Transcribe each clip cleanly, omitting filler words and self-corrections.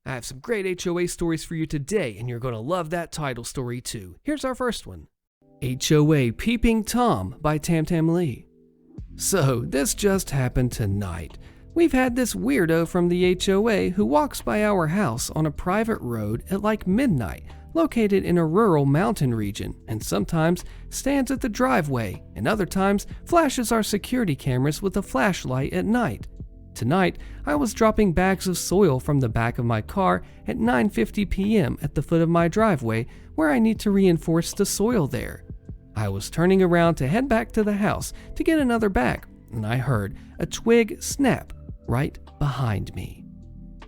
I have some great HOA stories for you today, and you're going to love that title story too. Here's our first one. HOA Peeping Tom by Tam Tam Lee. So, this just happened tonight. We've had this weirdo from the HOA who walks by our house on a private road at like midnight, located in a rural mountain region, and sometimes stands at the driveway, and other times flashes our security cameras with a flashlight at night. Tonight, I was dropping bags of soil from the back of my car at 9:50 p.m. at the foot of my driveway where I need to reinforce the soil there. I was turning around to head back to the house to get another bag, and I heard a twig snap right behind me.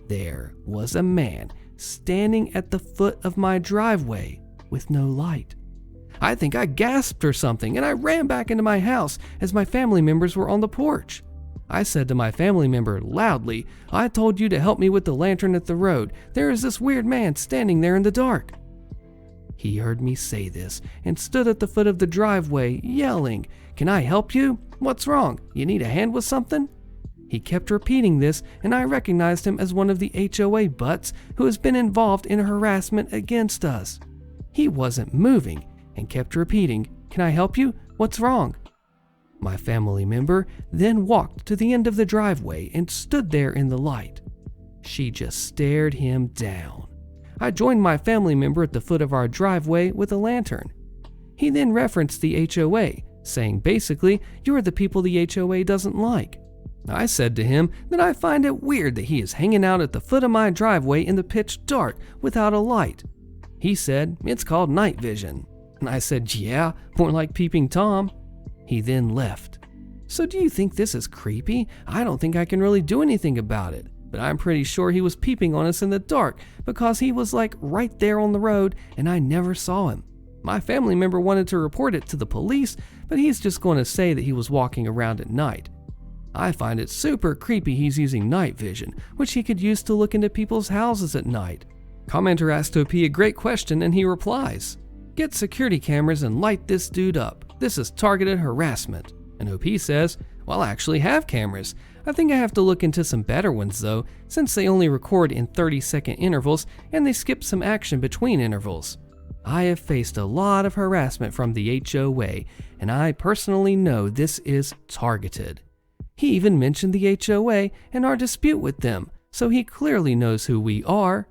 There was a man standing at the foot of my driveway with no light. I think I gasped or something, and I ran back into my house as my family members were on the porch. I said to my family member loudly, "I told you to help me with the lantern at the road. There is this weird man standing there in the dark." He heard me say this and stood at the foot of the driveway yelling, "Can I help you? What's wrong? You need a hand with something?" He kept repeating this, and I recognized him as one of the HOA butts who has been involved in harassment against us. He wasn't moving and kept repeating, "Can I help you? What's wrong?" My family member then walked to the end of the driveway and stood there in the light. She just stared him down. I joined my family member at the foot of our driveway with a lantern. He then referenced the HOA, saying basically, "You're the people the HOA doesn't like." I said to him that I find it weird that he is hanging out at the foot of my driveway in the pitch dark without a light. He said, "It's called night vision." And I said, "Yeah, more like peeping Tom." He then left. So do you think this is creepy? I don't think I can really do anything about it, but I'm pretty sure he was peeping on us in the dark because he was like right there on the road and I never saw him. My family member wanted to report it to the police, but he's just going to say that he was walking around at night. I find it super creepy he's using night vision, which he could use to look into people's houses at night. Commenter asked OP a great question and he replies, "Get security cameras and light this dude up. This is targeted harassment." And OP says, "Well, I actually have cameras. I think I have to look into some better ones though, since they only record in 30-second intervals and they skip some action between intervals. I have faced a lot of harassment from the HOA, and I personally know this is targeted." He even mentioned the HOA and our dispute with them, so he clearly knows who we are.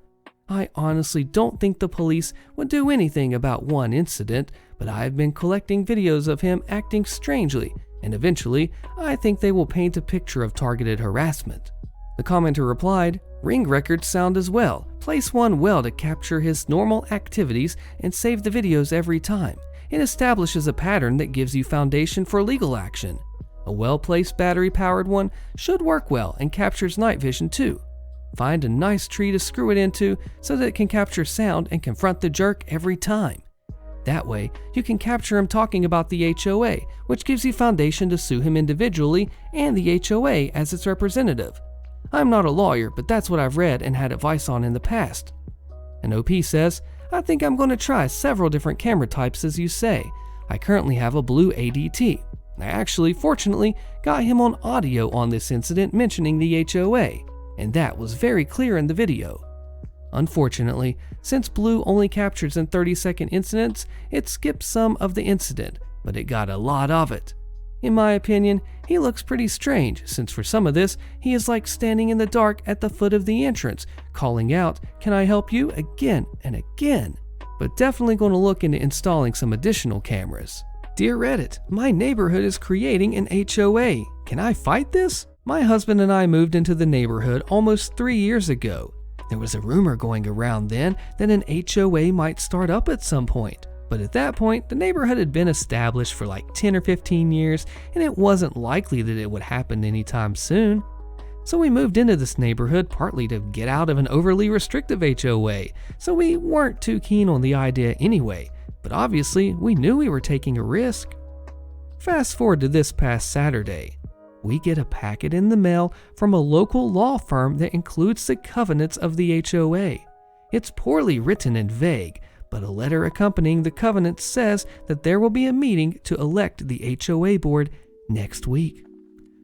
I honestly don't think the police would do anything about one incident, but I've been collecting videos of him acting strangely, and eventually I think they will paint a picture of targeted harassment. The commenter replied, "Ring records sound as well. Place one well to capture his normal activities and save the videos every time. It establishes a pattern that gives you foundation for legal action. A well-placed battery-powered one should work well and captures night vision too. Find a nice tree to screw it into so that it can capture sound and confront the jerk every time. That way, you can capture him talking about the HOA, which gives you foundation to sue him individually and the HOA as its representative. I'm not a lawyer, but that's what I've read and had advice on in the past." And OP says, "I think I'm going to try several different camera types as you say. I currently have a blue ADT. I actually, fortunately, got him on audio on this incident mentioning the HOA, and that was very clear in the video. Unfortunately, since blue only captures in 30-second incidents, it skips some of the incident, but it got a lot of it. In my opinion, he looks pretty strange, since for some of this, he is like standing in the dark at the foot of the entrance, calling out, 'Can I help you?' again and again. But definitely going to look into installing some additional cameras." Dear Reddit, my neighborhood is creating an HOA. Can I fight this? My husband and I moved into the neighborhood almost 3 years ago. There was a rumor going around then that an HOA might start up at some point. But at that point, the neighborhood had been established for like 10 or 15 years, and it wasn't likely that it would happen anytime soon. So we moved into this neighborhood partly to get out of an overly restrictive HOA, so we weren't too keen on the idea anyway. But obviously, we knew we were taking a risk. Fast forward to this past Saturday. We get a packet in the mail from a local law firm that includes the covenants of the HOA. It's poorly written and vague, but a letter accompanying the covenant says that there will be a meeting to elect the HOA board next week.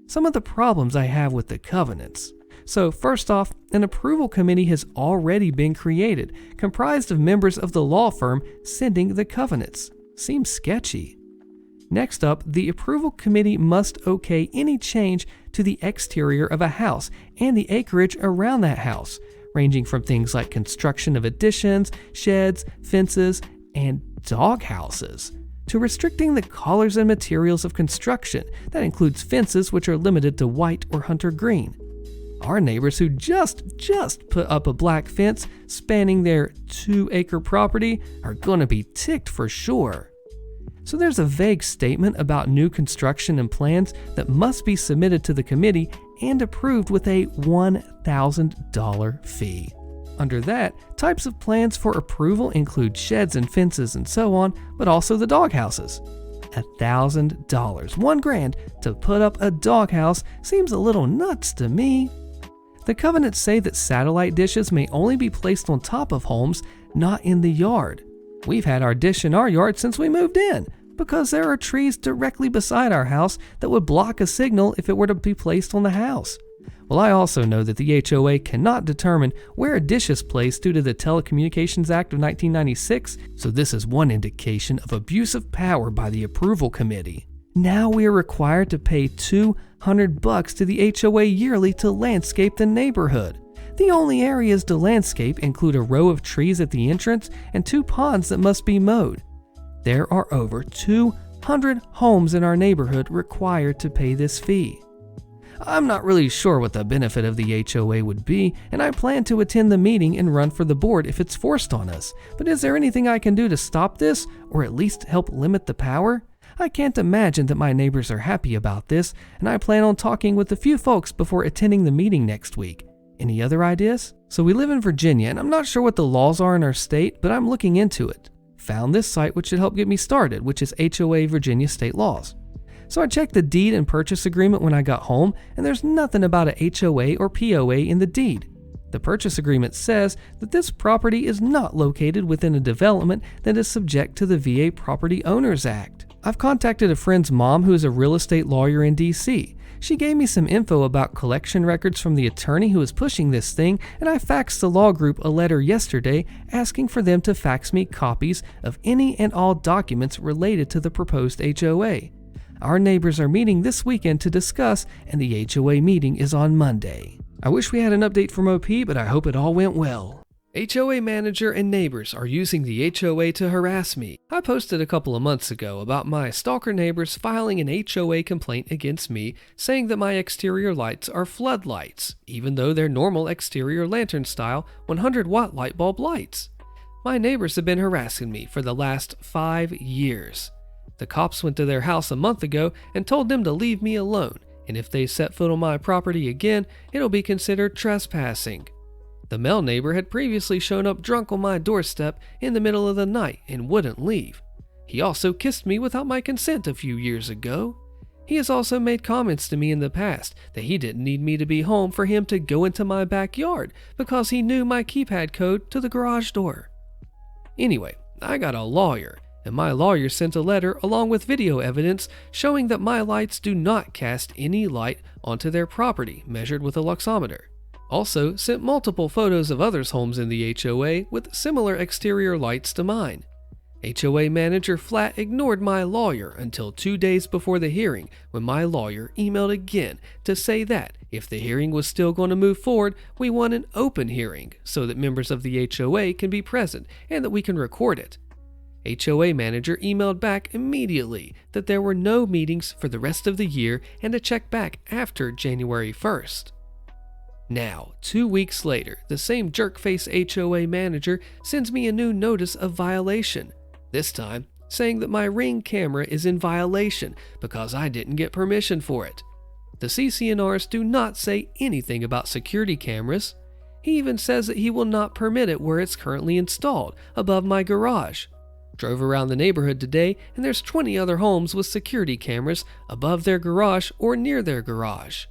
Some of the problems I have with the covenants. So first off, an approval committee has already been created, comprised of members of the law firm sending the covenants. Seems sketchy. Next up, the approval committee must okay any change to the exterior of a house and the acreage around that house, ranging from things like construction of additions, sheds, fences, and dog houses, to restricting the colors and materials of construction. That includes fences which are limited to white or hunter green. Our neighbors who just put up a black fence spanning their 2-acre property are gonna be ticked for sure. So there's a vague statement about new construction and plans that must be submitted to the committee and approved with a $1,000 fee. Under that, types of plans for approval include sheds and fences and so on, but also the doghouses. $1,000, $1,000 to put up a doghouse seems a little nuts to me. The covenants say that satellite dishes may only be placed on top of homes, not in the yard. We've had our dish in our yard since we moved in, because there are trees directly beside our house that would block a signal if it were to be placed on the house. Well, I also know that the HOA cannot determine where a dish is placed due to the Telecommunications Act of 1996, so this is one indication of abuse of power by the approval committee. Now we are required to pay $200 to the HOA yearly to landscape the neighborhood. The only areas to landscape include a row of trees at the entrance and 2 ponds that must be mowed. There are over 200 homes in our neighborhood required to pay this fee. I'm not really sure what the benefit of the HOA would be, and I plan to attend the meeting and run for the board if it's forced on us. But is there anything I can do to stop this, or at least help limit the power? I can't imagine that my neighbors are happy about this, and I plan on talking with a few folks before attending the meeting next week. Any other ideas? So we live in Virginia, and I'm not sure what the laws are in our state, but I'm looking into it. Found this site which should help get me started, which is HOA Virginia State Laws. So I checked the deed and purchase agreement when I got home, and there's nothing about a HOA or POA in the deed. The purchase agreement says that this property is not located within a development that is subject to the VA Property Owners Act. I've contacted a friend's mom who is a real estate lawyer in DC. She gave me some info about collection records from the attorney who is pushing this thing, and I faxed the law group a letter yesterday asking for them to fax me copies of any and all documents related to the proposed HOA. Our neighbors are meeting this weekend to discuss, and the HOA meeting is on Monday. I wish we had an update from OP, but I hope it all went well. HOA manager and neighbors are using the HOA to harass me. I posted a couple of months ago about my stalker neighbors filing an HOA complaint against me, saying that my exterior lights are floodlights, even though they're normal exterior lantern style 100-watt light bulb lights. My neighbors have been harassing me for the last 5 years. The cops went to their house a month ago and told them to leave me alone, and if they set foot on my property again, it'll be considered trespassing. The male neighbor had previously shown up drunk on my doorstep in the middle of the night and wouldn't leave. He also kissed me without my consent a few years ago. He has also made comments to me in the past that he didn't need me to be home for him to go into my backyard because he knew my keypad code to the garage door. Anyway, I got a lawyer, and my lawyer sent a letter along with video evidence showing that my lights do not cast any light onto their property measured with a luxometer. Also sent multiple photos of others' homes in the HOA with similar exterior lights to mine. HOA manager flat ignored my lawyer until 2 days before the hearing, when my lawyer emailed again to say that if the hearing was still going to move forward, we want an open hearing so that members of the HOA can be present and that we can record it. HOA manager emailed back immediately that there were no meetings for the rest of the year and to check back after January 1st. Now, 2 weeks later, the same jerkface HOA manager sends me a new notice of violation, this time saying that my Ring camera is in violation because I didn't get permission for it. The CC&Rs do not say anything about security cameras. He even says that he will not permit it where it's currently installed, above my garage. Drove around the neighborhood today, and there's 20 other homes with security cameras above their garage or near their garage.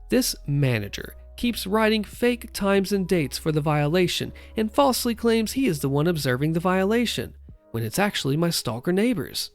This manager keeps writing fake times and dates for the violation and falsely claims he is the one observing the violation, when it's actually my stalker neighbors.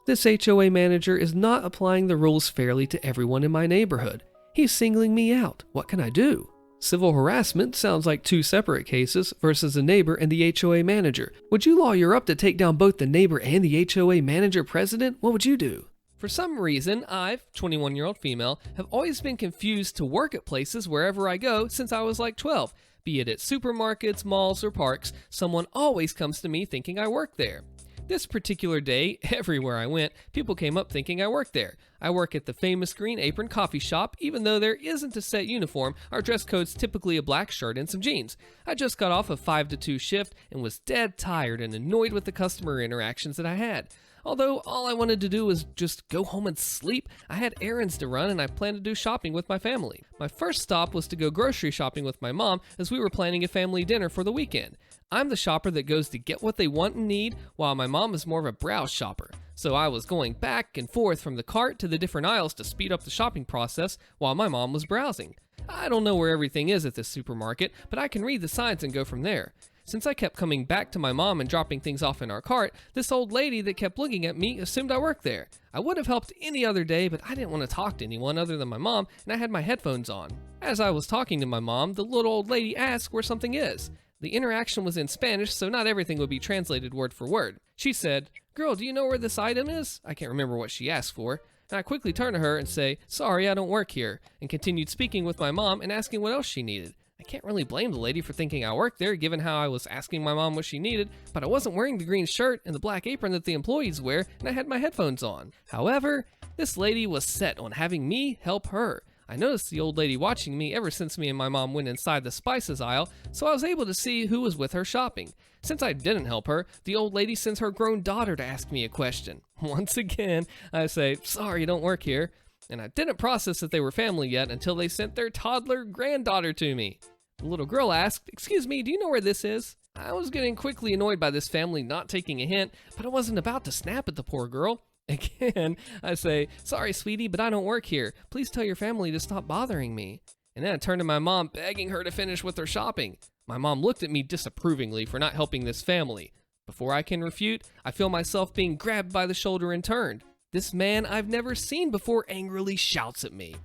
This HOA manager is not applying the rules fairly to everyone in my neighborhood. He's singling me out. What can I do? Civil harassment sounds like two separate cases versus a neighbor and the HOA manager. Would you lawyer up to take down both the neighbor and the HOA manager president? What would you do? For some reason, I've, 21-year-old female, have always been confused to work at places wherever I go since I was like 12. Be it at supermarkets, malls, or parks, someone always comes to me thinking I work there. This particular day, everywhere I went, people came up thinking I worked there. I work at the famous Green Apron coffee shop. Even though there isn't a set uniform, our dress code's typically a black shirt and some jeans. I just got off a 5 to 2 shift and was dead tired and annoyed with the customer interactions that I had. Although all I wanted to do was just go home and sleep, I had errands to run and I planned to do shopping with my family. My first stop was to go grocery shopping with my mom as we were planning a family dinner for the weekend. I'm the shopper that goes to get what they want and need, while my mom is more of a browse shopper. So I was going back and forth from the cart to the different aisles to speed up the shopping process while my mom was browsing. I don't know where everything is at this supermarket, but I can read the signs and go from there. Since I kept coming back to my mom and dropping things off in our cart, this old lady that kept looking at me assumed I worked there. I would have helped any other day, but I didn't want to talk to anyone other than my mom, and I had my headphones on. As I was talking to my mom, the little old lady asked where something is. The interaction was in Spanish, so not everything would be translated word for word. She said, "Girl, do you know where this item is?" I can't remember what she asked for. And I quickly turned to her and say, "Sorry, I don't work here," and continued speaking with my mom and asking what else she needed. I can't really blame the lady for thinking I worked there, given how I was asking my mom what she needed, but I wasn't wearing the green shirt and the black apron that the employees wear, and I had my headphones on. However, this lady was set on having me help her. I noticed the old lady watching me ever since me and my mom went inside the spices aisle, so I was able to see who was with her shopping. Since I didn't help her, the old lady sends her grown daughter to ask me a question. Once again, I say, "Sorry, you don't work here." And I didn't process that they were family yet until they sent their toddler granddaughter to me. The little girl asked, "Excuse me, do you know where this is?" I was getting quickly annoyed by this family not taking a hint, but I wasn't about to snap at the poor girl. Again, I say, "Sorry, sweetie, but I don't work here. Please tell your family to stop bothering me." And then I turned to my mom, begging her to finish with her shopping. My mom looked at me disapprovingly for not helping this family. Before I can refute, I feel myself being grabbed by the shoulder and turned. This man I've never seen before angrily shouts at me.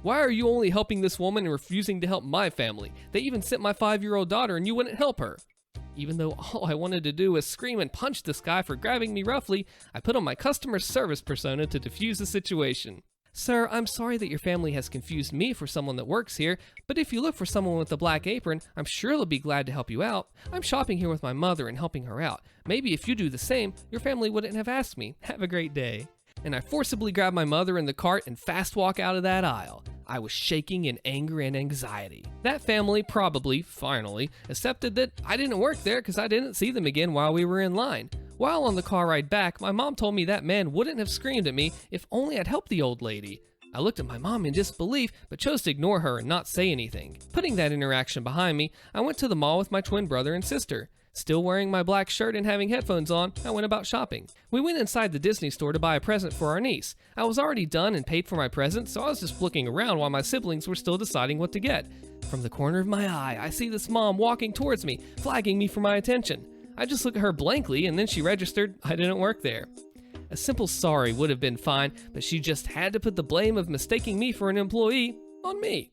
"Why are you only helping this woman and refusing to help my family? They even sent my 5-year-old daughter and you wouldn't help her." Even though all I wanted to do was scream and punch this guy for grabbing me roughly, I put on my customer service persona to defuse the situation. "Sir, I'm sorry that your family has confused me for someone that works here, but if you look for someone with a black apron, I'm sure they'll be glad to help you out. I'm shopping here with my mother and helping her out. Maybe if you do the same, your family wouldn't have asked me. Have a great day." And I forcibly grab my mother in the cart and fast walk out of that aisle. I was shaking in anger and anxiety. That family probably, finally, accepted that I didn't work there because I didn't see them again while we were in line. While on the car ride back, my mom told me that man wouldn't have screamed at me if only I'd helped the old lady. I looked at my mom in disbelief, but chose to ignore her and not say anything. Putting that interaction behind me, I went to the mall with my twin brother and sister. Still wearing my black shirt and having headphones on, I went about shopping. We went inside the Disney store to buy a present for our niece. I was already done and paid for my present, so I was just looking around while my siblings were still deciding what to get. From the corner of my eye, I see this mom walking towards me, flagging me for my attention. I just look at her blankly, and then she registered I didn't work there. A simple sorry would have been fine, but she just had to put the blame of mistaking me for an employee on me.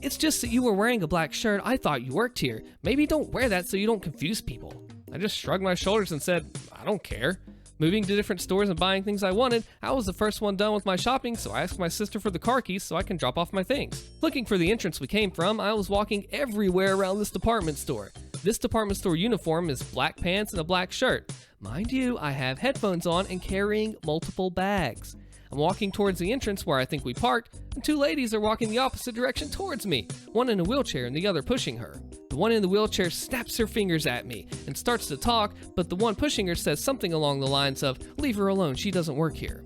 "It's just that you were wearing a black shirt. I thought you worked here. Maybe don't wear that so you don't confuse people." I just shrugged my shoulders and said, "I don't care." Moving to different stores and buying things I wanted, I was the first one done with my shopping, so I asked my sister for the car keys so I can drop off my things. Looking for the entrance we came from, I was walking everywhere around this department store. This department store uniform is black pants and a black shirt. Mind you, I have headphones on and carrying multiple bags. I'm walking towards the entrance where I think we parked, and two ladies are walking the opposite direction towards me, one in a wheelchair and the other pushing her. The one in the wheelchair snaps her fingers at me and starts to talk, but the one pushing her says something along the lines of, "Leave her alone, she doesn't work here."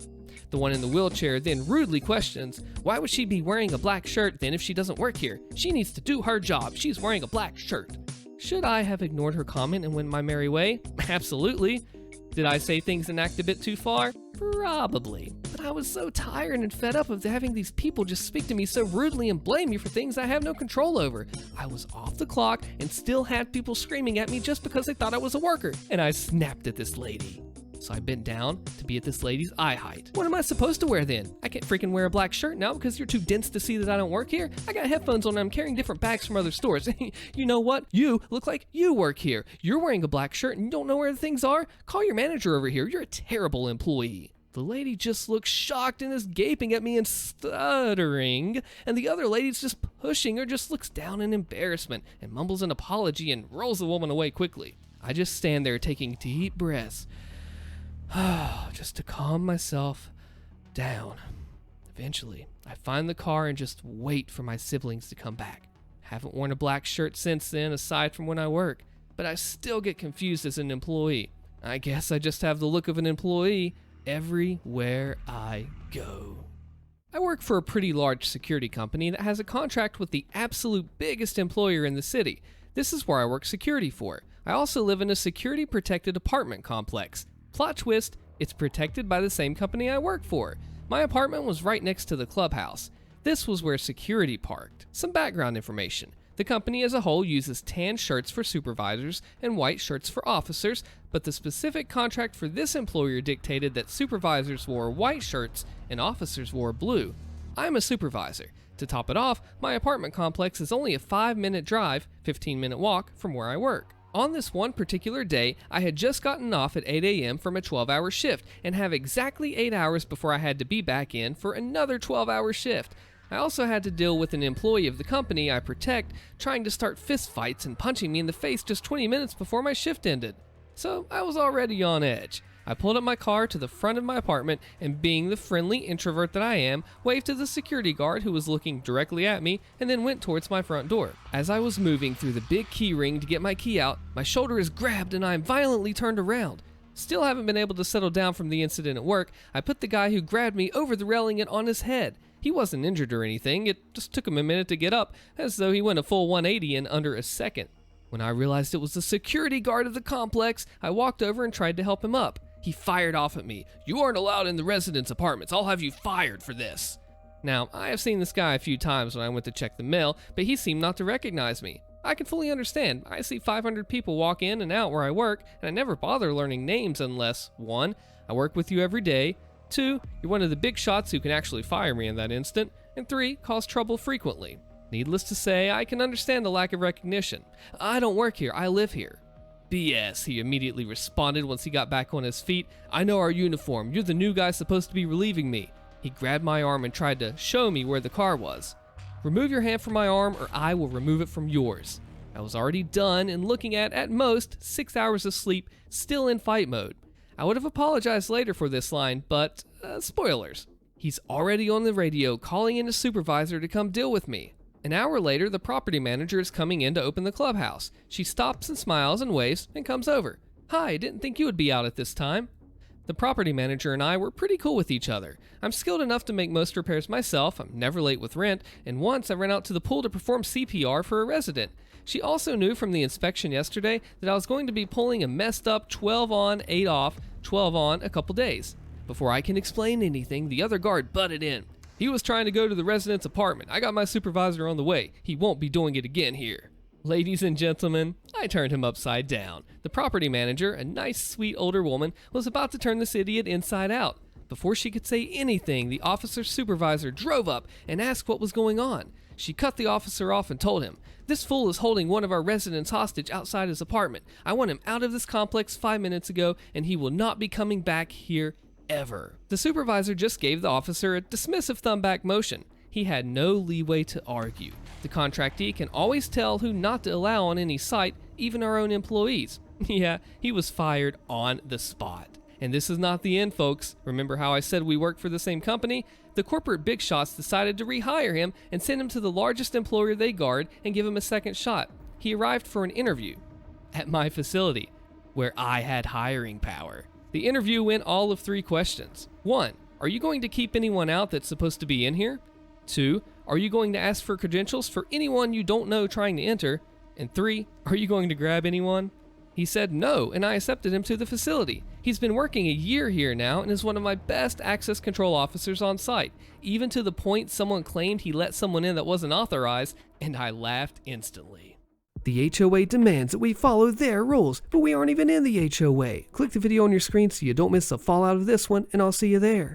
The one in the wheelchair then rudely questions, "Why would she be wearing a black shirt then if she doesn't work here? She needs to do her job, she's wearing a black shirt." Should I have ignored her comment and went my merry way? Absolutely. Did I say things and act a bit too far? Probably. But I was so tired and fed up of having these people just speak to me so rudely and blame me for things I have no control over. I was off the clock and still had people screaming at me just because they thought I was a worker. And I snapped at this lady. So I bent down to be at this lady's eye height. What am I supposed to wear then? I can't freaking wear a black shirt now because you're too dense to see that I don't work here? I got headphones on and I'm carrying different bags from other stores. You know what? You look like you work here. You're wearing a black shirt and you don't know where the things are? Call your manager over here. You're a terrible employee. The lady just looks shocked and is gaping at me and stuttering, and the other lady's just pushing her, just looks down in embarrassment and mumbles an apology and rolls the woman away quickly. I just stand there taking deep breaths, just to calm myself down. Eventually, I find the car and just wait for my siblings to come back. Haven't worn a black shirt since then, aside from when I work, but I still get confused as an employee. I guess I just have the look of an employee everywhere I go. I work for a pretty large security company that has a contract with the absolute biggest employer in the city. This is where I work security for. I also live in a security protected apartment complex. Plot twist, it's protected by the same company I work for. My apartment was right next to the clubhouse. This was where security parked. Some background information. The company as a whole uses tan shirts for supervisors and white shirts for officers, but the specific contract for this employer dictated that supervisors wore white shirts and officers wore blue. I'm a supervisor. To top it off, my apartment complex is only a 5-minute drive, 15-minute walk from where I work. On this one particular day, I had just gotten off at 8 a.m. from a 12-hour shift and have exactly 8 hours before I had to be back in for another 12-hour shift. I also had to deal with an employee of the company I protect trying to start fist fights and punching me in the face just 20 minutes before my shift ended. So I was already on edge. I pulled up my car to the front of my apartment and, being the friendly introvert that I am, waved to the security guard who was looking directly at me and then went towards my front door. As I was moving through the big key ring to get my key out, my shoulder is grabbed and I am violently turned around. Still haven't been able to settle down from the incident at work. I put the guy who grabbed me over the railing and on his head. He wasn't injured or anything, it just took him a minute to get up, as though he went a full 180 in under a second. When I realized it was the security guard of the complex, I walked over and tried to help him up. He fired off at me. "You aren't allowed in the residence apartments. I'll have you fired for this." Now, I have seen this guy a few times when I went to check the mail, but he seemed not to recognize me. I can fully understand. I see 500 people walk in and out where I work, and I never bother learning names unless 1. I work with you every day, 2. You're one of the big shots who can actually fire me in that instant, and 3. Cause trouble frequently. Needless to say, I can understand the lack of recognition. "I don't work here, I live here." "BS," he immediately responded once he got back on his feet. "I know our uniform. You're the new guy supposed to be relieving me." He grabbed my arm and tried to show me where the car was. "Remove your hand from my arm or I will remove it from yours." I was already done and looking at most, 6 hours of sleep, still in fight mode. I would have apologized later for this line, but spoilers. He's already on the radio calling in a supervisor to come deal with me. An hour later, the property manager is coming in to open the clubhouse. She stops and smiles and waves and comes over. "Hi, didn't think you would be out at this time." The property manager and I were pretty cool with each other. I'm skilled enough to make most repairs myself, I'm never late with rent, and once I ran out to the pool to perform CPR for a resident. She also knew from the inspection yesterday that I was going to be pulling a messed up 12 on, 8 off, 12 on a couple days. Before I can explain anything, the other guard butted in. "He was trying to go to the resident's apartment. I got my supervisor on the way. He won't be doing it again here." Ladies and gentlemen, I turned him upside down. The property manager, a nice, sweet older woman, was about to turn this idiot inside out. Before she could say anything, the officer's supervisor drove up and asked what was going on. She cut the officer off and told him, "This fool is holding one of our residents hostage outside his apartment. I want him out of this complex 5 minutes ago, and he will not be coming back here ever." The supervisor just gave the officer a dismissive thumb back motion. He had no leeway to argue. The contractee can always tell who not to allow on any site, even our own employees. Yeah, he was fired on the spot. And this is not the end, folks. Remember how I said we work for the same company? The corporate big shots decided to rehire him and send him to the largest employer they guard and give him a second shot. He arrived for an interview at my facility, where I had hiring power. The interview went all of 3 questions. 1, are you going to keep anyone out that's supposed to be in here? 2, are you going to ask for credentials for anyone you don't know trying to enter? And 3, are you going to grab anyone? He said no, and I accepted him to the facility. He's been working a year here now and is one of my best access control officers on site, even to the point someone claimed he let someone in that wasn't authorized, and I laughed instantly. The HOA demands that we follow their rules, but we aren't even in the HOA. Click the video on your screen so you don't miss the fallout of this one, and I'll see you there.